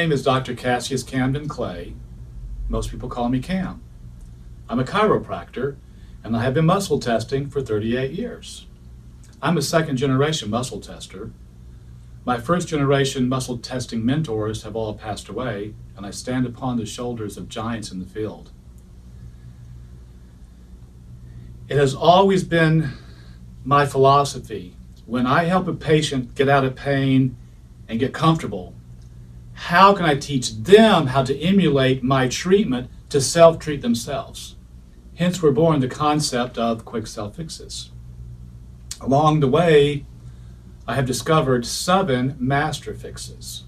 name is Dr. Cassius Camden Clay. Most people call me Cam. I'm a chiropractor, and I have been muscle testing for 38 years. I'm a second-generation muscle tester. My first-generation muscle testing mentors have all passed away, and I stand upon the shoulders of giants in the field. It has always been my philosophy, when I help a patient get out of pain and get comfortable, how can I teach them how to emulate my treatment to self-treat themselves? Hence, we're born the concept of quick self-fixes. Along the way, I have discovered 7 master fixes.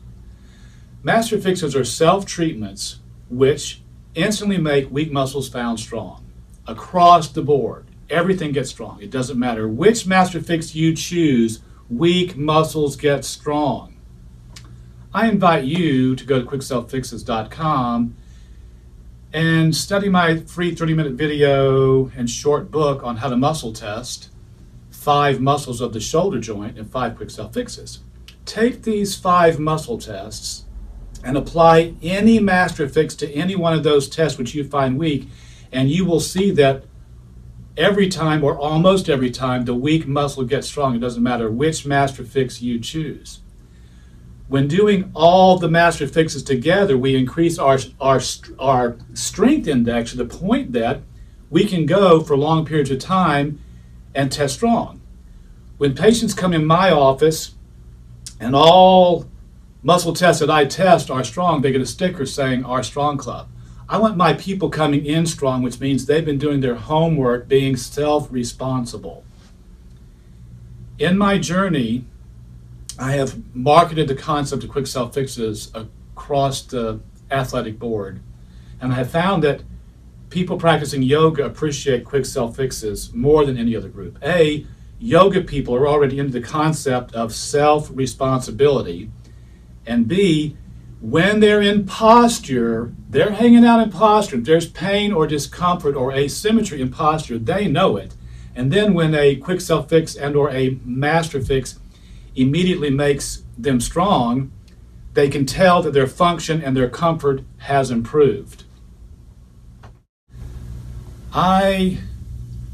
Master fixes are self-treatments which instantly make weak muscles found strong. Across the board, everything gets strong. It doesn't matter which master fix you choose, weak muscles get strong. I invite you to go to quickselffixes.com and study my free 30-minute video and short book on how to muscle test 5 muscles of the shoulder joint and 5 quick self-fixes. Take these 5 muscle tests and apply any master fix to any one of those tests which you find weak, and you will see that every time or almost every time the weak muscle gets strong. It doesn't matter which master fix you choose. When doing all the master fixes together, we increase our strength index to the point that we can go for long periods of time and test strong. When patients come in my office and all muscle tests that I test are strong, they get a sticker saying our Strong Club. I want my people coming in strong, which means they've been doing their homework, being self-responsible. In my journey, I have marketed the concept of quick self-fixes across the athletic board, and I have found that people practicing yoga appreciate quick self-fixes more than any other group. A, yoga people are already into the concept of self-responsibility, and B, when they're in posture, they're hanging out in posture. If there's pain or discomfort or asymmetry in posture, they know it. And then when a quick self-fix and or a master fix immediately makes them strong, they can tell that their function and their comfort has improved. I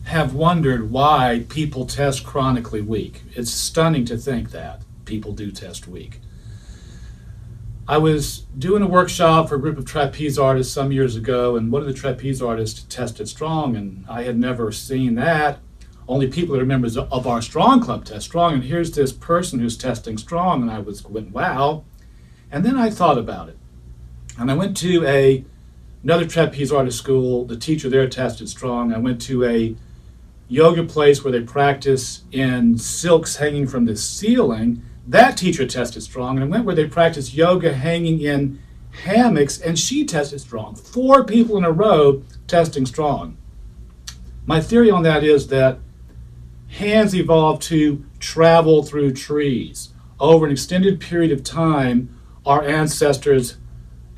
have wondered why people test chronically weak. It's stunning to think that people do test weak. I was doing a workshop for a group of trapeze artists some years ago, and one of the trapeze artists tested strong, and I had never seen that. Only people that are members of our Strong Club test strong, and here's this person who's testing strong, and I went, wow. And then I thought about it. And I went to another trapeze artist school. The teacher there tested strong. I went to a yoga place where they practice in silks hanging from the ceiling. That teacher tested strong. And I went where they practice yoga hanging in hammocks, and she tested strong. 4 people in a row testing strong. My theory on that is that hands evolved to travel through trees. Over an extended period of time, our ancestors,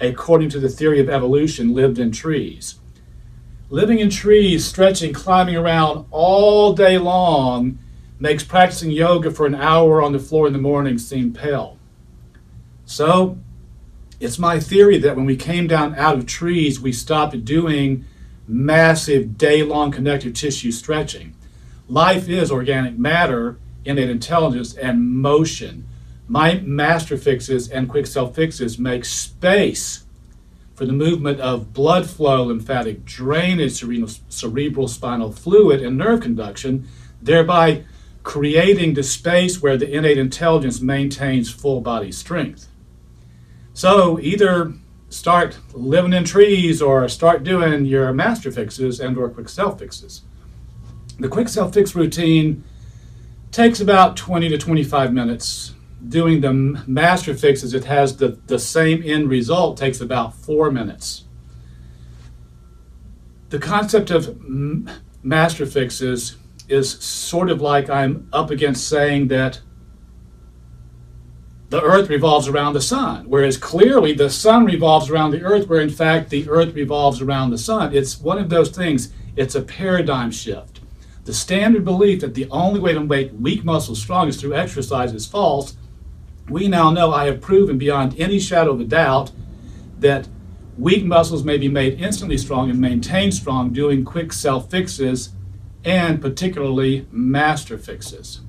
according to the theory of evolution, lived in trees. Living in trees, stretching, climbing around all day long makes practicing yoga for an hour on the floor in the morning seem pale. So, it's my theory that when we came down out of trees, we stopped doing massive day-long connective tissue stretching. Life is organic matter, innate intelligence, and motion. My master fixes and quick self-fixes make space for the movement of blood flow, lymphatic drainage, cerebral spinal fluid, and nerve conduction, thereby creating the space where the innate intelligence maintains full body strength. So either start living in trees or start doing your master fixes and or quick self-fixes. The quick self-fix routine takes about 20 to 25 minutes. Doing the master fixes, it has the same end result, takes about 4 minutes. The concept of master fixes is sort of like I'm up against saying that the earth revolves around the sun, whereas clearly the sun revolves around the earth, where in fact the earth revolves around the sun. It's one of those things, it's a paradigm shift. The standard belief that the only way to make weak muscles strong is through exercise is false, We now know, I have proven beyond any shadow of a doubt, that weak muscles may be made instantly strong and maintained strong doing quick self-fixes, and particularly master fixes.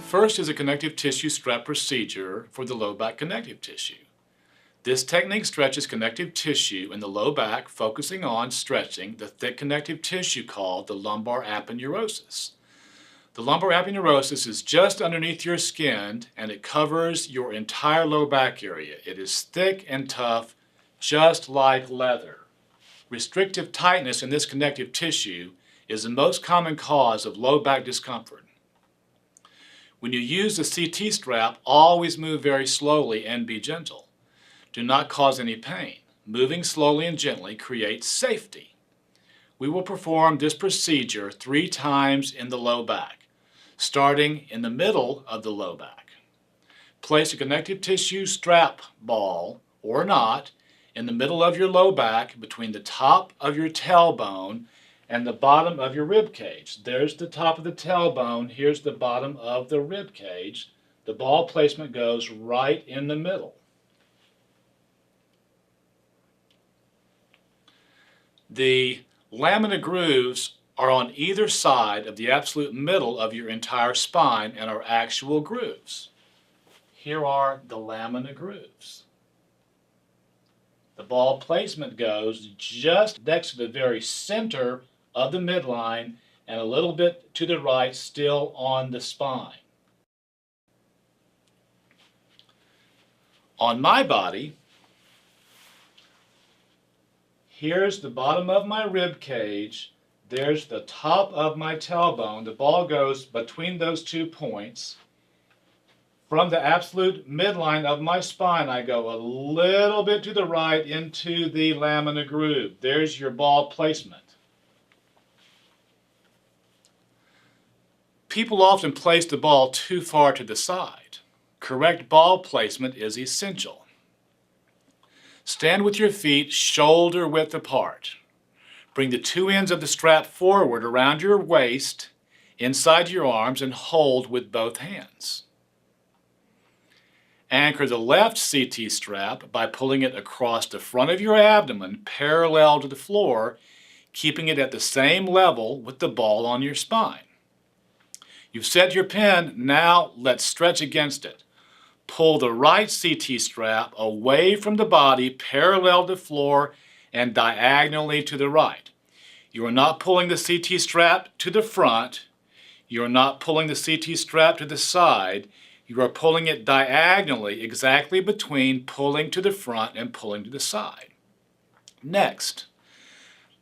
First is a connective tissue strap procedure for the low back connective tissue. This technique stretches connective tissue in the low back, focusing on stretching the thick connective tissue called the lumbar aponeurosis. The lumbar aponeurosis is just underneath your skin, and it covers your entire low back area. It is thick and tough, just like leather. Restrictive tightness in this connective tissue is the most common cause of low back discomfort. When you use the CT strap, always move very slowly and be gentle. Do not cause any pain. Moving slowly and gently creates safety. We will perform this procedure 3 times in the low back, starting in the middle of the low back. Place a connective tissue strap ball, or not, in the middle of your low back between the top of your tailbone and the bottom of your rib cage. There's the top of the tailbone, here's the bottom of the rib cage. The ball placement goes right in the middle. The lamina grooves are on either side of the absolute middle of your entire spine and are actual grooves. Here are the lamina grooves. The ball placement goes just next to the very center of the midline and a little bit to the right, still on the spine. On my body, here's the bottom of my rib cage, there's the top of my tailbone. The ball goes between those 2 points. From the absolute midline of my spine, I go a little bit to the right into the lamina groove. There's your ball placement. People often place the ball too far to the side. Correct ball placement is essential. Stand with your feet shoulder width apart. Bring the 2 ends of the strap forward around your waist, inside your arms, and hold with both hands. Anchor the left CT strap by pulling it across the front of your abdomen parallel to the floor, keeping it at the same level with the ball on your spine. You've set your pin, now let's stretch against it. Pull the right CT strap away from the body parallel to the floor and diagonally to the right. You are not pulling the CT strap to the front. You are not pulling the CT strap to the side. You are pulling it diagonally, exactly between pulling to the front and pulling to the side. Next,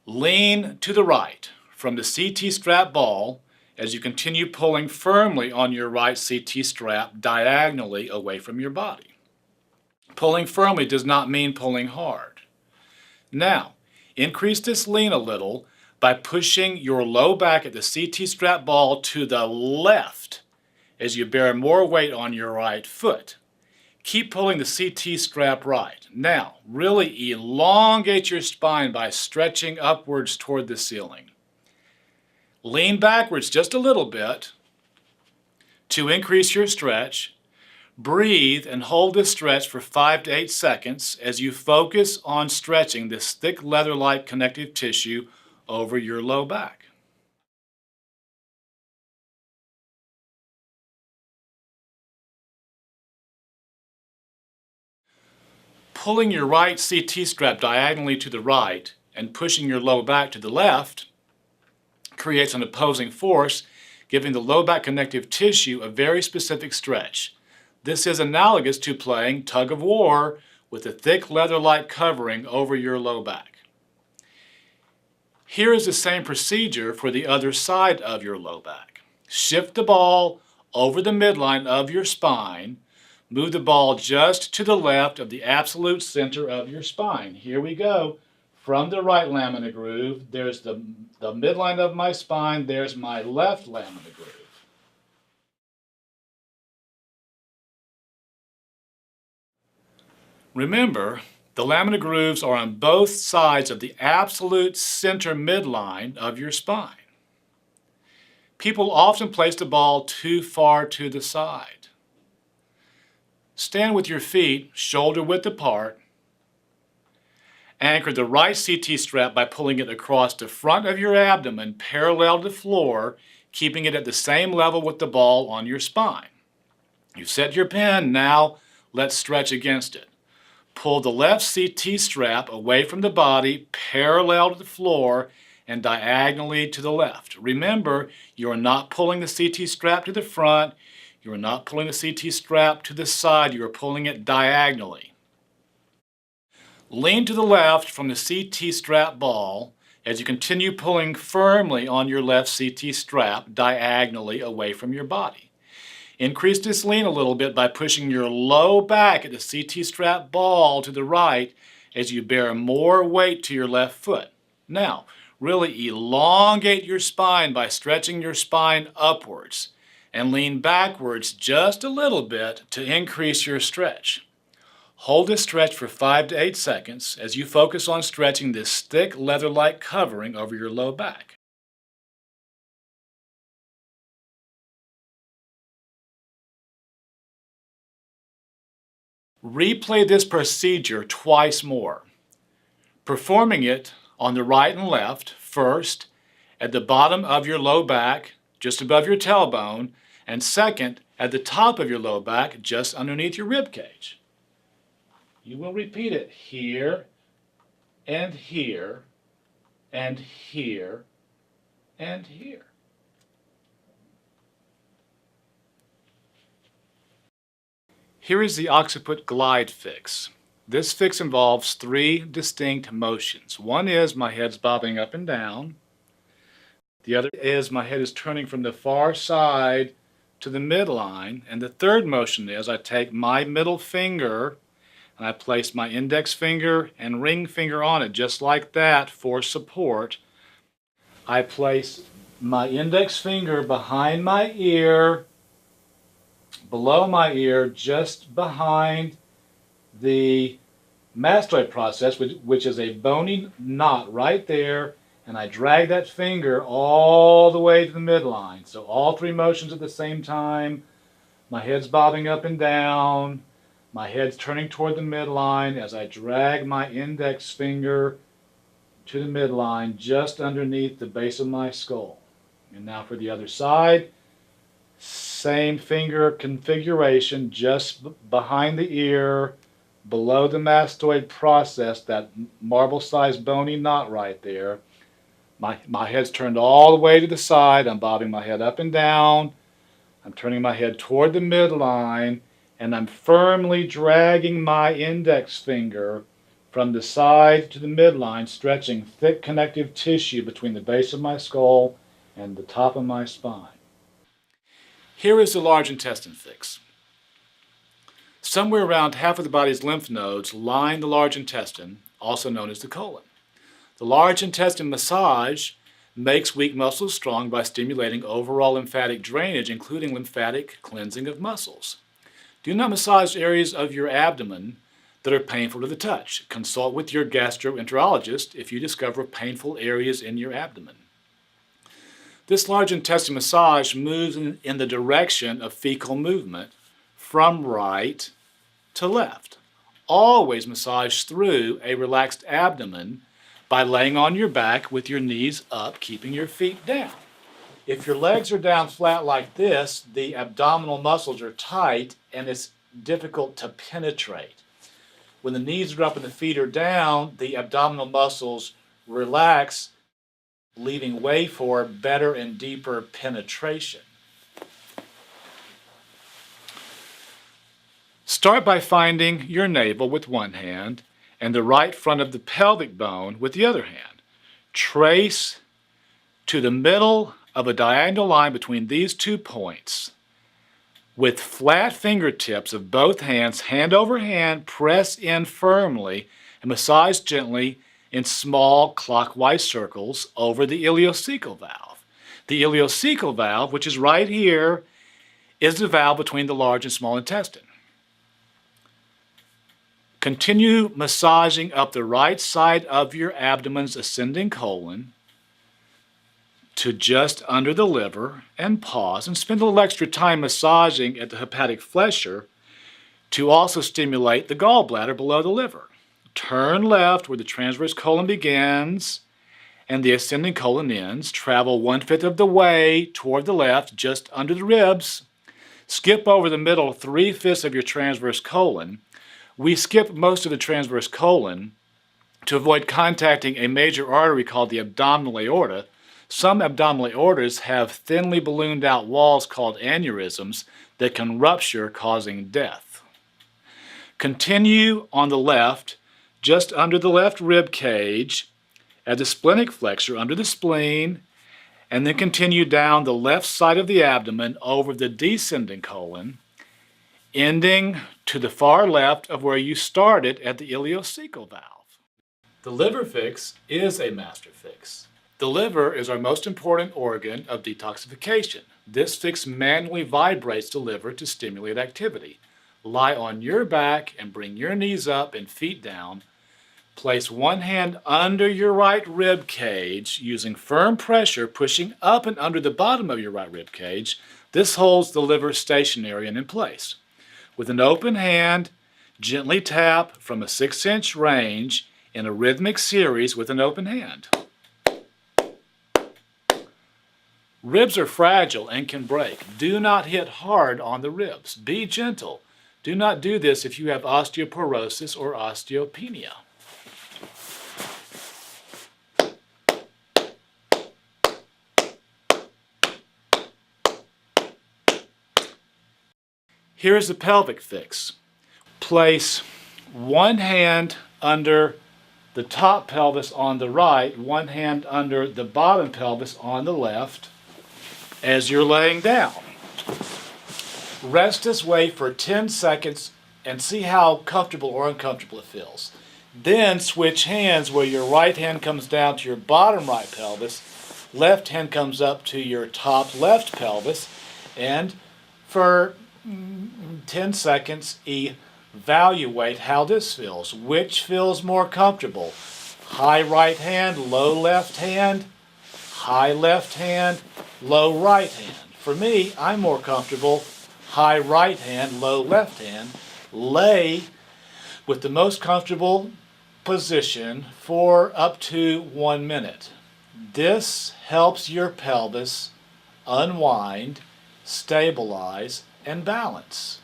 lean to the right from the CT strap ball as you continue pulling firmly on your right CT strap diagonally away from your body. Pulling firmly does not mean pulling hard. Now, increase this lean a little by pushing your low back at the CT strap ball to the left as you bear more weight on your right foot. Keep pulling the CT strap right. Now, really elongate your spine by stretching upwards toward the ceiling. Lean backwards just a little bit to increase your stretch. Breathe and hold this stretch for 5 to 8 seconds as you focus on stretching this thick leather-like connective tissue over your low back. Pulling your right CT strap diagonally to the right and pushing your low back to the left creates an opposing force, giving the low back connective tissue a very specific stretch. This is analogous to playing tug of war with a thick leather-like covering over your low back. Here is the same procedure for the other side of your low back. Shift the ball over the midline of your spine. Move the ball just to the left of the absolute center of your spine. Here we go. From the right lamina groove, there's the midline of my spine, there's my left lamina groove. Remember, the lamina grooves are on both sides of the absolute center midline of your spine. People often place the ball too far to the side. Stand with your feet shoulder width apart. Anchor the right CT strap by pulling it across the front of your abdomen parallel to the floor, keeping it at the same level with the ball on your spine. You've set your pin, now let's stretch against it. Pull the left CT strap away from the body, parallel to the floor, and diagonally to the left. Remember, you are not pulling the CT strap to the front, you are not pulling the CT strap to the side, you are pulling it diagonally. Lean to the left from the CT strap ball as you continue pulling firmly on your left CT strap diagonally away from your body. Increase this lean a little bit by pushing your low back at the CT strap ball to the right as you bear more weight to your left foot. Now, really elongate your spine by stretching your spine upwards and lean backwards just a little bit to increase your stretch. Hold this stretch for 5 to 8 seconds as you focus on stretching this thick leather-like covering over your low back. Replay this procedure twice more, performing it on the right and left first at the bottom of your low back, just above your tailbone, and second at the top of your low back, just underneath your rib cage. You will repeat it here and here and here and here. Here is the occiput glide fix. This fix involves 3 distinct motions. One is my head's bobbing up and down. The other is my head is turning from the far side to the midline. And the third motion is I take my middle finger and I place my index finger and ring finger on it, just like that, for support. I place my index finger behind my ear, below my ear, just behind the mastoid process, which is a bony knot right there, and I drag that finger all the way to the midline. So all 3 motions at the same time. My head's bobbing up and down. My head's turning toward the midline as I drag my index finger to the midline just underneath the base of my skull. And now for the other side, same finger configuration, just behind the ear, below the mastoid process, that marble-sized bony knot right there. My head's turned all the way to the side. I'm bobbing my head up and down. I'm turning my head toward the midline, and I'm firmly dragging my index finger from the side to the midline, stretching thick connective tissue between the base of my skull and the top of my spine. Here is the large intestine fix. Somewhere around half of the body's lymph nodes line the large intestine, also known as the colon. The large intestine massage makes weak muscles strong by stimulating overall lymphatic drainage, including lymphatic cleansing of muscles. Do not massage areas of your abdomen that are painful to the touch. Consult with your gastroenterologist if you discover painful areas in your abdomen. This large intestine massage moves in the direction of fecal movement from right to left. Always massage through a relaxed abdomen by laying on your back with your knees up, keeping your feet down. If your legs are down flat like this, the abdominal muscles are tight and it's difficult to penetrate. When the knees are up and the feet are down, the abdominal muscles relax, leaving way for better and deeper penetration. Start by finding your navel with one hand and the right front of the pelvic bone with the other hand. Trace to the middle of a diagonal line between these 2 points. With flat fingertips of both hands, hand over hand, press in firmly and massage gently in small clockwise circles over the ileocecal valve. The ileocecal valve, which is right here, is the valve between the large and small intestine. Continue massaging up the right side of your abdomen's ascending colon, to just under the liver and pause and spend a little extra time massaging at the hepatic flexure to also stimulate the gallbladder below the liver. Turn left where the transverse colon begins and the ascending colon ends. Travel 1/5 of the way toward the left, just under the ribs. Skip over the middle 3/5 of your transverse colon. We skip most of the transverse colon to avoid contacting a major artery called the abdominal aorta. Some abdominal aortas have thinly ballooned out walls called aneurysms that can rupture, causing death. Continue on the left, just under the left rib cage, at the splenic flexure under the spleen, and then continue down the left side of the abdomen over the descending colon, ending to the far left of where you started at the ileocecal valve. The liver fix is a master fix. The liver is our most important organ of detoxification. This fix manually vibrates the liver to stimulate activity. Lie on your back and bring your knees up and feet down. Place one hand under your right rib cage using firm pressure, pushing up and under the bottom of your right rib cage. This holds the liver stationary and in place. With an open hand, gently tap from a 6-inch range in a rhythmic series with an open hand. Ribs are fragile and can break. Do not hit hard on the ribs. Be gentle. Do not do this if you have osteoporosis or osteopenia. Here's the pelvic fix. Place one hand under the top pelvis on the right, one hand under the bottom pelvis on the left as you're laying down. Rest this way for 10 seconds and see how comfortable or uncomfortable it feels. Then switch hands where your right hand comes down to your bottom right pelvis, left hand comes up to your top left pelvis, and for 10 seconds evaluate how this feels. Which feels more comfortable? High right hand, low left hand, high left hand, low right hand. For me, I'm more comfortable high right hand, low left hand. Lay with the most comfortable position for up to 1 minute. This helps your pelvis unwind, stabilize, and balance.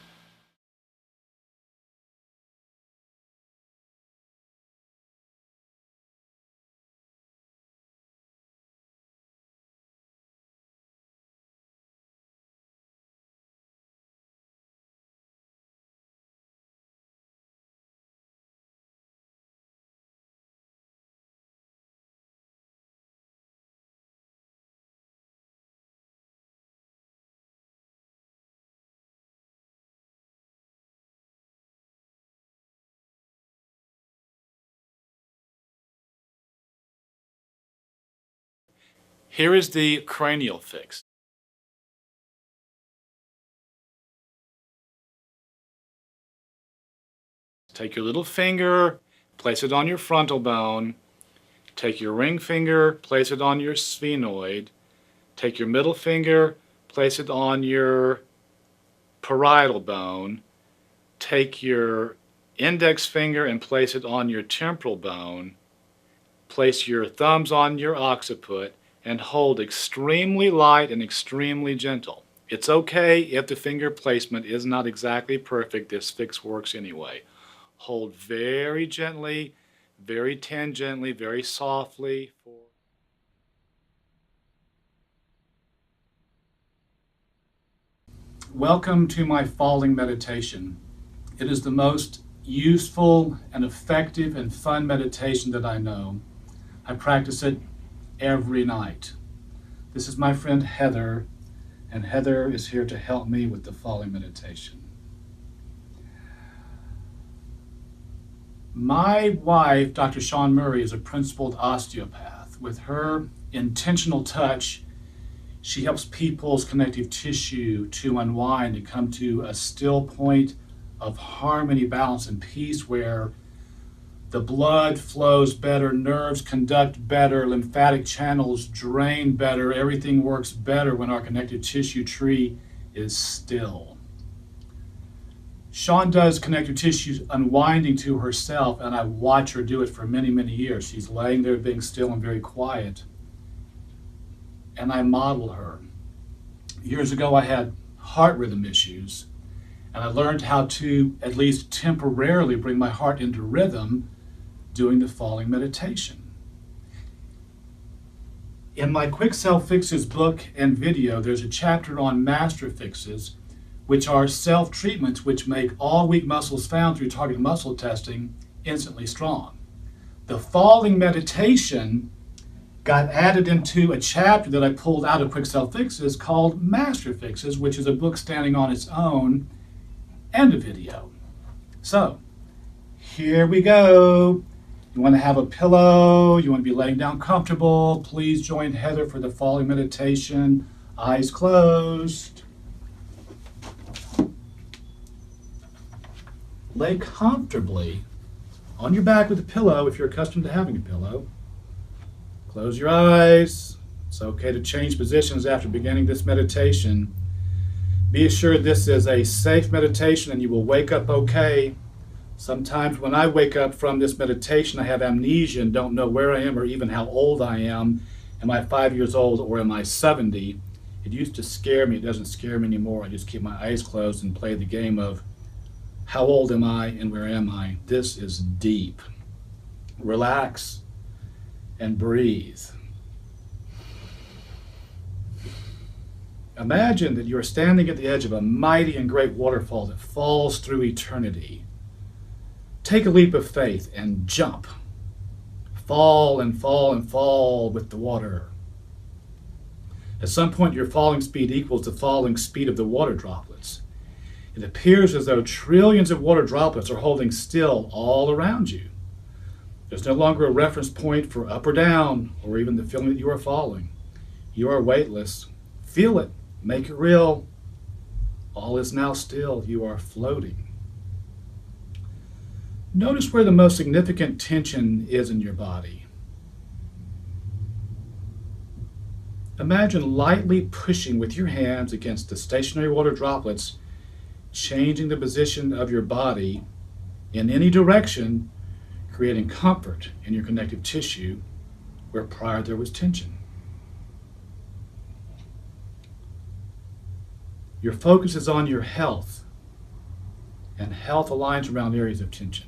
Here is the cranial fix. Take your little finger, place it on your frontal bone. Take your ring finger, place it on your sphenoid. Take your middle finger, place it on your parietal bone. Take your index finger and place it on your temporal bone. Place your thumbs on your occiput and hold extremely light and extremely gentle. It's okay if the finger placement is not exactly perfect. This fix works anyway. Hold very gently, very tangentially, very softly. Welcome to my falling meditation. It is the most useful and effective and fun meditation that I know. I practice it every night. This is my friend Heather, and Heather is here to help me with the falling meditation. My wife, Dr. Shawn Murray, is a principled osteopath. With her intentional touch, she helps people's connective tissue to unwind and come to a still point of harmony, balance, and peace where The blood flows better, nerves conduct better, lymphatic channels drain better, everything works better when our connective tissue tree is still. Shawn does connective tissue unwinding to herself, and I watch her do it for many, many years. She's laying there being still and very quiet, and I model her. Years ago, I had heart rhythm issues, and I learned how to, at least temporarily, bring my heart into rhythm doing the falling meditation. In my Quick Self Fixes book and video, there's a chapter on Master Fixes, which are self-treatments which make all weak muscles found through targeted muscle testing instantly strong. The falling meditation got added into a chapter that I pulled out of Quick Self Fixes called Master Fixes, which is a book standing on its own and a video. So, here we go. You want to have a pillow, you want to be laying down comfortable, please join Heather for the falling meditation, eyes closed. Lay comfortably on your back with a pillow if you're accustomed to having a pillow. Close your eyes. It's okay to change positions after beginning this meditation. Be assured this is a safe meditation and you will wake up okay. Sometimes when I wake up from this meditation, I have amnesia and don't know where I am or even how old I am. Am I 5 years old or am I 70? It used to scare me. It doesn't scare me anymore. I just keep my eyes closed and play the game of how old am I and where am I? This is deep. Relax and breathe. Imagine that you are standing at the edge of a mighty and great waterfall that falls through eternity. Take a leap of faith and jump. Fall and fall and fall with the water. At some point, your falling speed equals the falling speed of the water droplets. It appears as though trillions of water droplets are holding still all around you. There's no longer a reference point for up or down, or even the feeling that you are falling. You are weightless. Feel it. Make it real. All is now still. You are floating. Notice where the most significant tension is in your body. Imagine lightly pushing with your hands against the stationary water droplets, changing the position of your body in any direction, creating comfort in your connective tissue where prior there was tension. Your focus is on your health, and health aligns around areas of tension.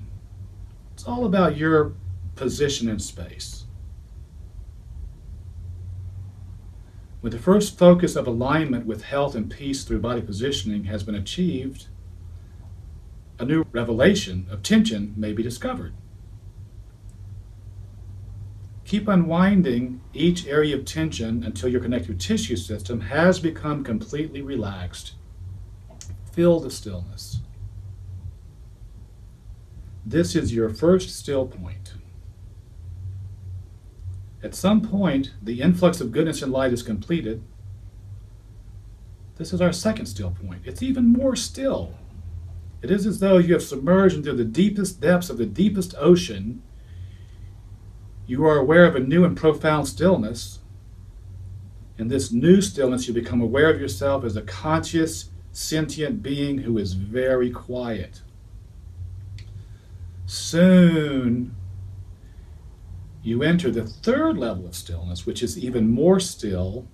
It's all about your position in space. When the first focus of alignment with health and peace through body positioning has been achieved, a new revelation of tension may be discovered. Keep unwinding each area of tension until your connective tissue system has become completely relaxed. Feel the stillness. This is your first still point. At some point, the influx of goodness and light is completed. This is our second still point. It's even more still. It is as though you have submerged into the deepest depths of the deepest ocean. You are aware of a new and profound stillness. In this new stillness, you become aware of yourself as a conscious, sentient being who is very quiet. Soon, you enter the third level of stillness, which is even more still,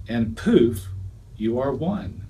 and poof, you are one.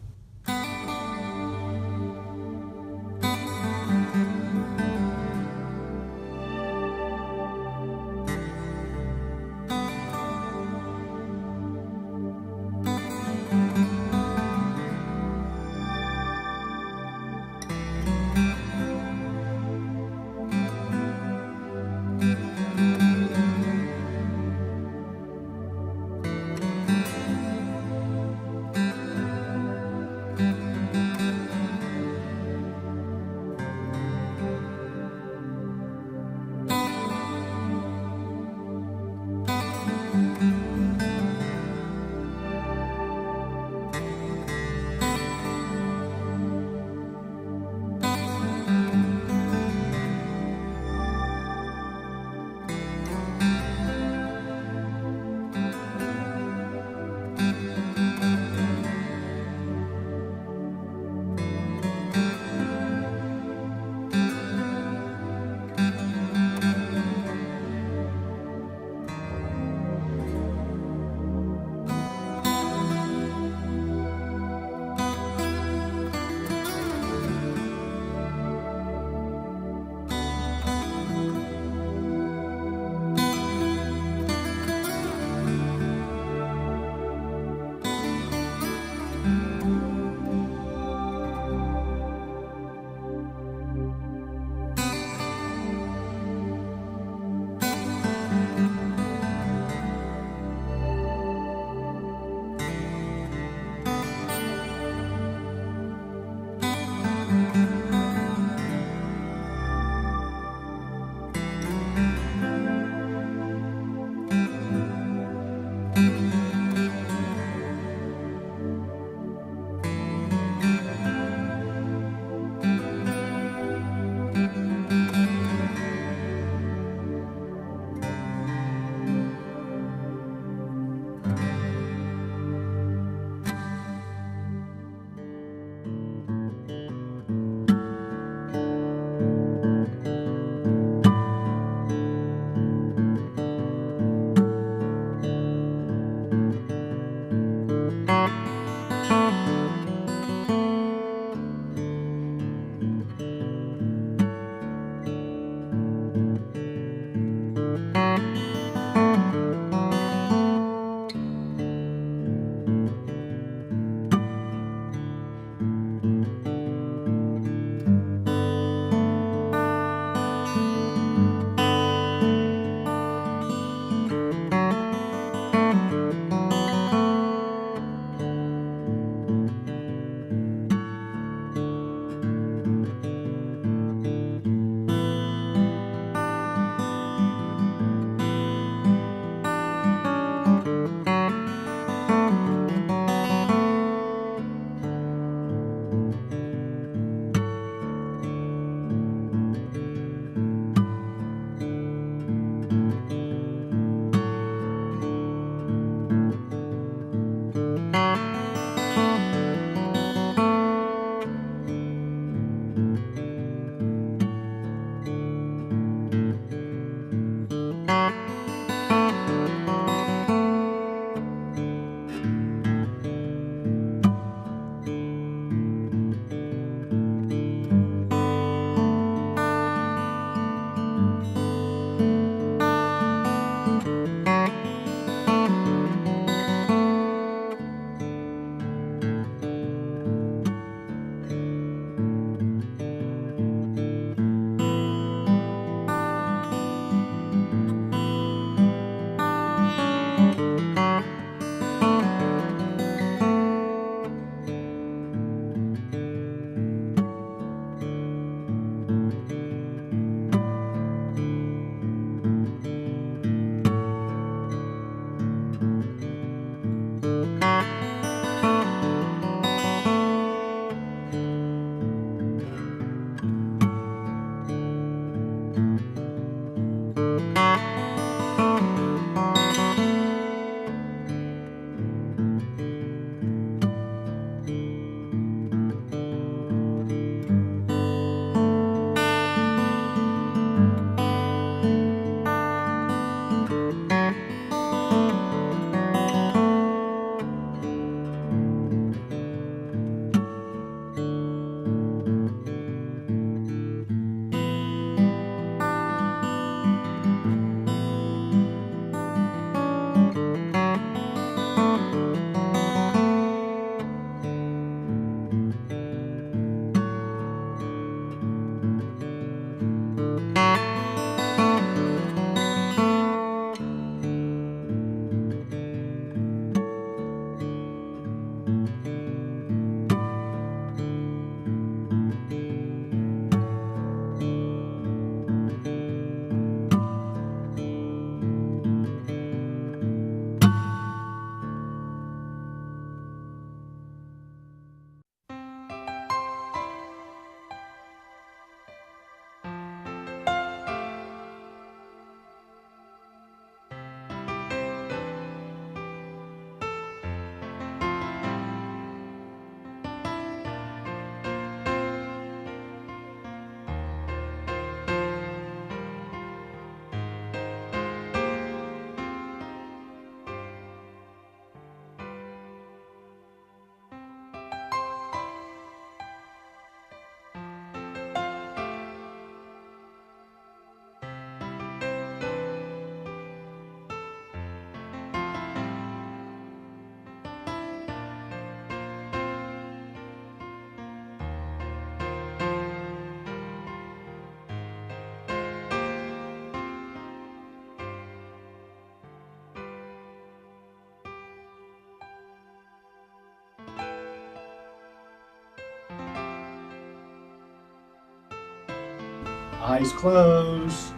Eyes closed.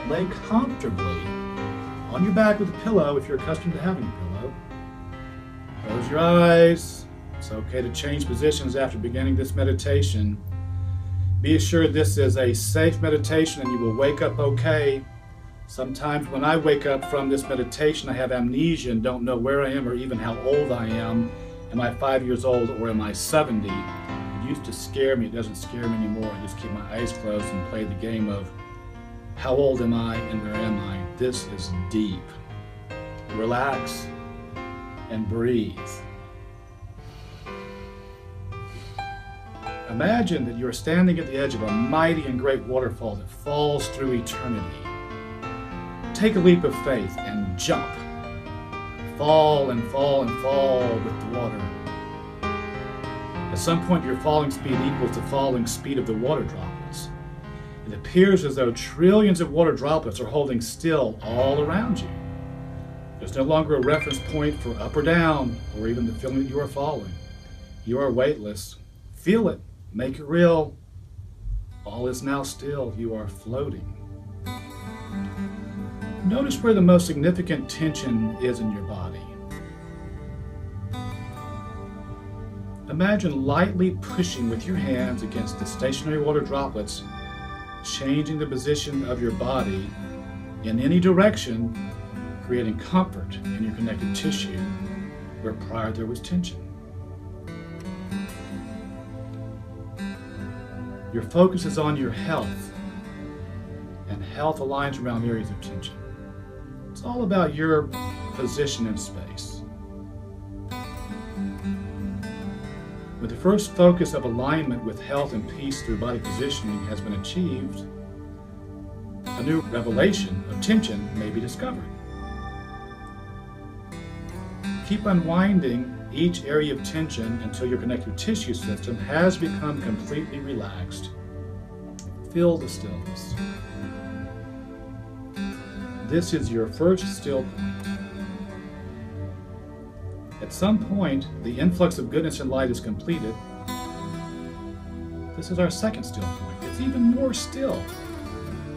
Lay comfortably on your back with a pillow if you're accustomed to having a pillow. Close your eyes. It's okay to change positions after beginning this meditation. Be assured this is a safe meditation and you will wake up okay. Sometimes when I wake up from this meditation, I have amnesia and don't know where I am or even how old I am. Am I 5 years old or am I 70? It used to scare me. It doesn't scare me anymore. I just keep my eyes closed and play the game of how old am I and where am I? This is deep. Relax and breathe. Imagine that you're standing at the edge of a mighty and great waterfall that falls through eternity. Take a leap of faith and jump. Fall and fall and fall with the water. At some point, your falling speed equals the falling speed of the water droplets. It appears as though trillions of water droplets are holding still all around you. There's no longer a reference point for up or down, or even the feeling that you are falling. You are weightless. Feel it. Make it real. All is now still. You are floating. Notice where the most significant tension is in your body. Imagine lightly pushing with your hands against the stationary water droplets, changing the position of your body in any direction, creating comfort in your connective tissue where prior there was tension. Your focus is on your health, and health aligns around areas of tension. It's all about your position in space. With the first focus of alignment with health and peace through body positioning has been achieved, a new revelation of tension may be discovered. Keep unwinding each area of tension until your connective tissue system has become completely relaxed. Feel the stillness. This is your first still point. At some point, the influx of goodness and light is completed. This is our second still point. It's even more still.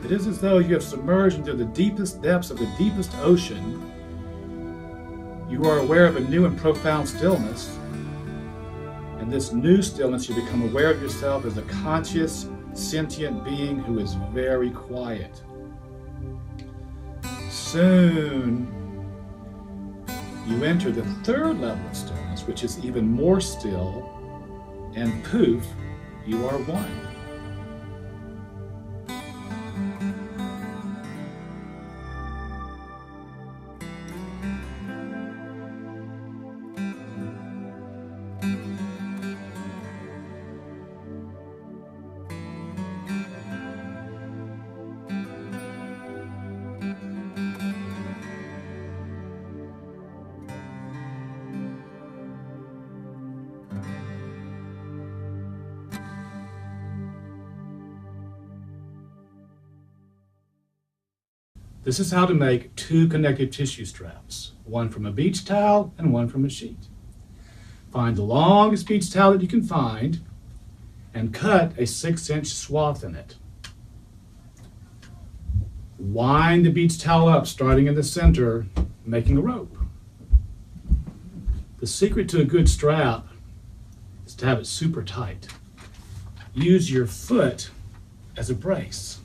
It is as though you have submerged into the deepest depths of the deepest ocean. You are aware of a new and profound stillness. In this new stillness, you become aware of yourself as a conscious, sentient being who is very quiet. Soon, you enter the third level of stillness, which is even more still, and poof, you are one. This is how to make two connective tissue straps, one from a beach towel and one from a sheet. Find the longest beach towel that you can find and cut a 6-inch swath in it. Wind the beach towel up, starting in the center, making a rope. The secret to a good strap is to have it super tight. Use your foot as a brace.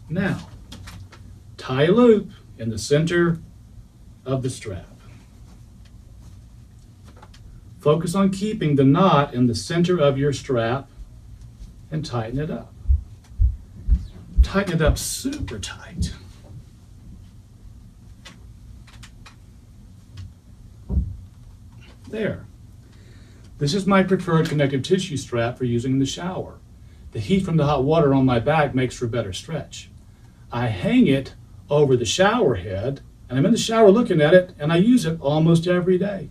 Now, tie a loop in the center of the strap. Focus on keeping the knot in the center of your strap and tighten it up. Tighten it up super tight. There. This is my preferred connective tissue strap for using in the shower. The heat from the hot water on my back makes for a better stretch. I hang it over the shower head, and I'm in the shower looking at it, and I use it almost every day.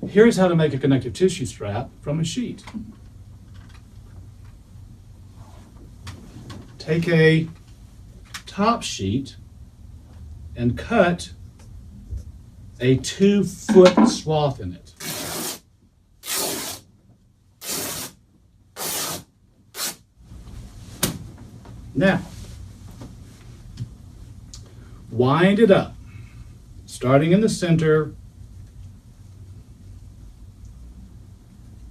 Here's how to make a connective tissue strap from a sheet. Take a top sheet and cut a 2-foot swath in it. Now, wind it up, starting in the center.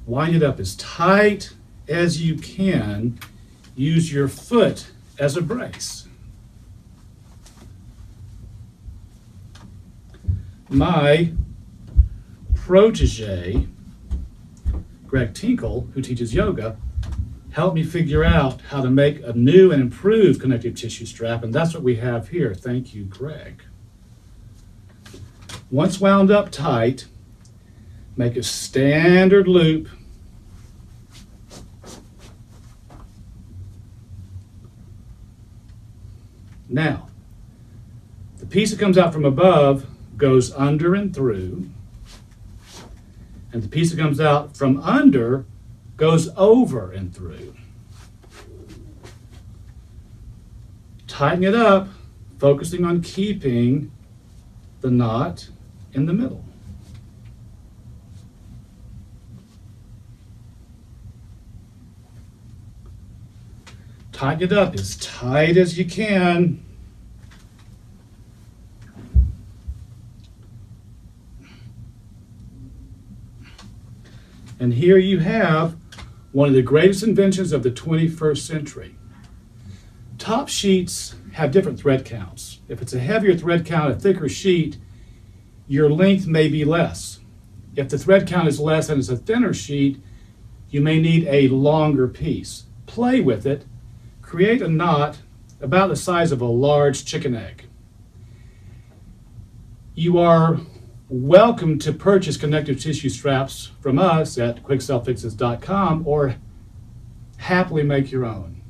Wind it up as tight as you can. Use your foot as a brace. My protege, Greg Tinkle, who teaches yoga, helped me figure out how to make a new and improved connective tissue strap, and that's what we have here. Thank you, Greg. Once wound up tight, make a standard loop. Now, the piece that comes out from above goes under and through, and the piece that comes out from under goes over and through. Tighten it up, focusing on keeping the knot in the middle. Tighten it up as tight as you can. And here you have one of the greatest inventions of the 21st century. Top sheets have different thread counts. If it's a heavier thread count, a thicker sheet, your length may be less. If the thread count is less and it's a thinner sheet, you may need a longer piece. Play with it. Create a knot about the size of a large chicken egg. You are welcome to purchase connective tissue straps from us at quickselffixes.com or happily make your own.